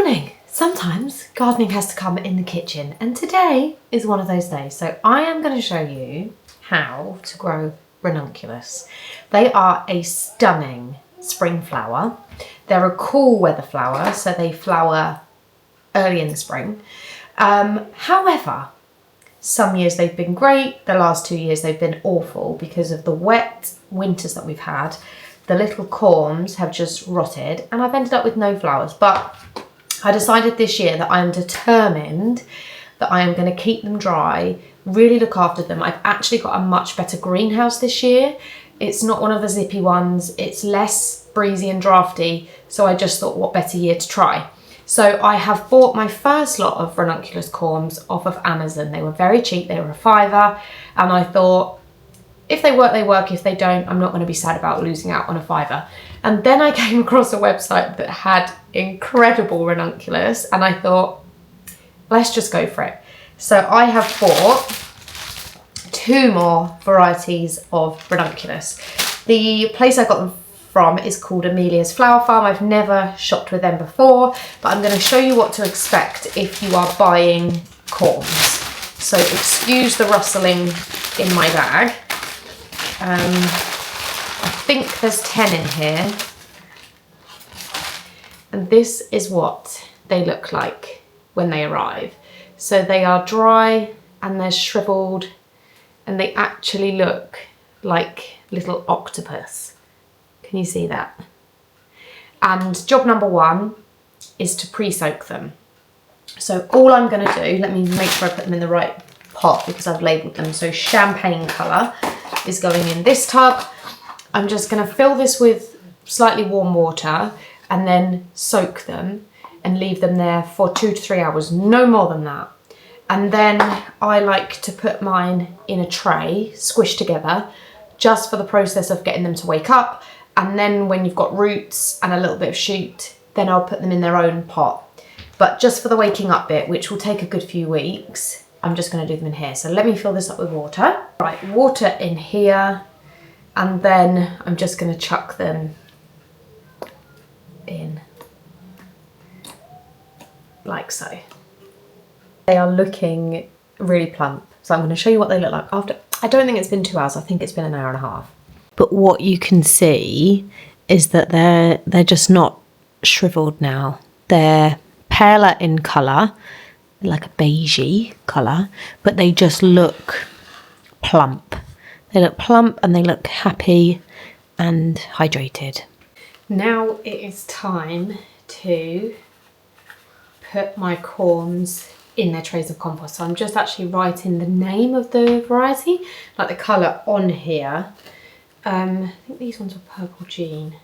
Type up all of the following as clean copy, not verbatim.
morning. Sometimes gardening has to come in the kitchen, and today is one of those days. So I am going to show you how to grow Ranunculus. They are a stunning spring flower. They're a cool weather flower, so they flower early in the spring. However, some years they've been great. The last 2 years they've been awful because of the wet winters that we've had. The little corms have just rotted and I've ended up with no flowers. But I decided this year that I'm determined that I am going to keep them dry, really look after them. I've actually got a much better greenhouse this year. It's not one of the zippy ones. It's less breezy and drafty. So I just thought, what better year to try? So I have bought my first lot of Ranunculus corms off of Amazon. They were very cheap. They were a £5. And I thought, if they work, they work. If they don't, I'm not going to be sad about losing out on a £5. And then I came across a website that had incredible Ranunculus. And I thought, let's just go for it. So I have bought 2 more varieties of Ranunculus. The place I got them from is called Amelia's Flower Farm. I've never shopped with them before, but I'm going to show you what to expect if you are buying corms. So excuse the rustling in my bag. I think there's 10 in here. And this is what they look like when they arrive. So they are dry and they're shriveled and they actually look like little octopus. Can you see that? And job number 1 is to pre-soak them. So all I'm going to do, let me make sure I put them in the right pot because I've labelled them. So champagne colour is going in this tub. I'm just going to fill this with slightly warm water and then soak them and leave them there for 2 to 3 hours, no more than that. And then I like to put mine in a tray, squished together, just for the process of getting them to wake up. And then when you've got roots and a little bit of shoot, then I'll put them in their own pot. But just for the waking up bit, which will take a good few weeks, I'm just going to do them in here. So let me fill this up with water. Right, water in here. And then I'm just going to chuck them in like so. They are looking really plump. So I'm going to show you what they look like after. I don't think it's been 2 hours. I think it's been an hour and a half. But what you can see is that they're just not shriveled now. They're paler in colour, like a beigey colour, but they just look plump. They look plump and they look happy and hydrated. Now it is time to put my corms in their trays of compost. So I'm just actually writing the name of the variety, like the colour on here. I think these ones are Purple Jean.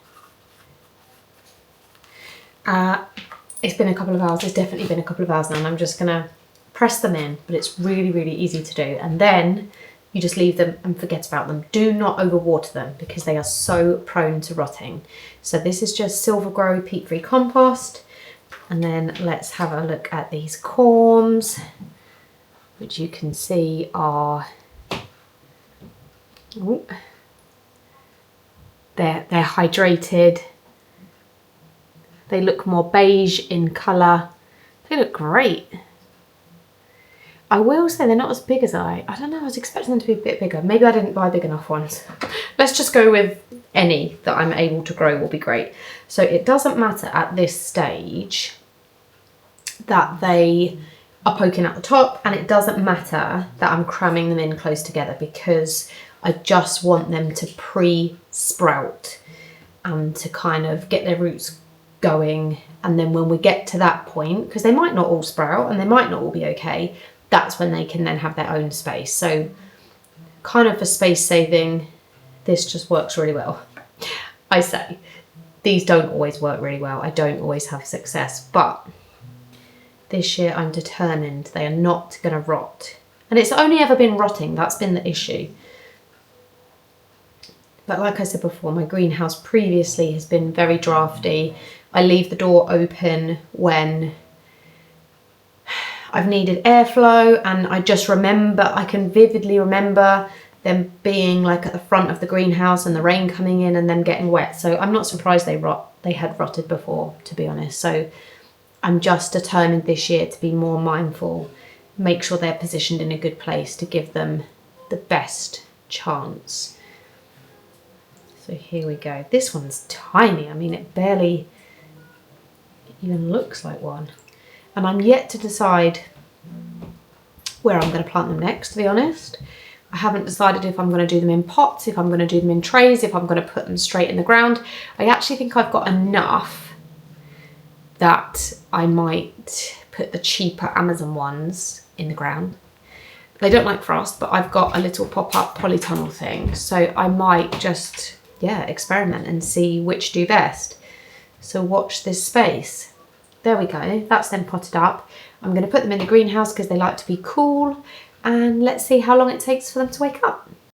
It's been a couple of hours. It's definitely been a couple of hours now, and I'm just going to press them in, but it's really, really easy to do. And then you just leave them and forget about them. Do not overwater them because they are so prone to rotting. So this is just Silver Grow peat-free compost. And then let's have a look at these corms, which you can see are, ooh, they're hydrated. They look more beige in colour. They look great. I will say they're not as big as I don't know, I was expecting them to be a bit bigger. Maybe I didn't buy big enough ones. Let's just go with any that I'm able to grow will be great. So it doesn't matter at this stage that they are poking at the top, and it doesn't matter that I'm cramming them in close together because I just want them to pre-sprout and to kind of get their roots going. And then when we get to that point, because they might not all sprout and they might not all be okay, that's when they can then have their own space. So kind of for space saving, this just works really well. I say, these don't always work really well. I don't always have success, but this year I'm determined they are not going to rot. And it's only ever been rotting, that's been the issue. But like I said before, my greenhouse previously has been very drafty. I leave the door open when I've needed airflow, and I just remember, I can vividly remember them being like at the front of the greenhouse and the rain coming in and then getting wet. So I'm not surprised they had rotted before, to be honest. So I'm just determined this year to be more mindful, make sure they're positioned in a good place to give them the best chance. So here we go. This one's tiny. I mean, it barely even looks like one. And I'm yet to decide where I'm going to plant them next, to be honest. I haven't decided if I'm going to do them in pots, if I'm going to do them in trays, if I'm going to put them straight in the ground. I actually think I've got enough that I might put the cheaper Amazon ones in the ground. They don't like frost, but I've got a little pop-up polytunnel thing. So I might just, yeah, experiment and see which do best. So watch this space. There we go, that's then potted up. I'm going to put them in the greenhouse because they like to be cool, and let's see how long it takes for them to wake up.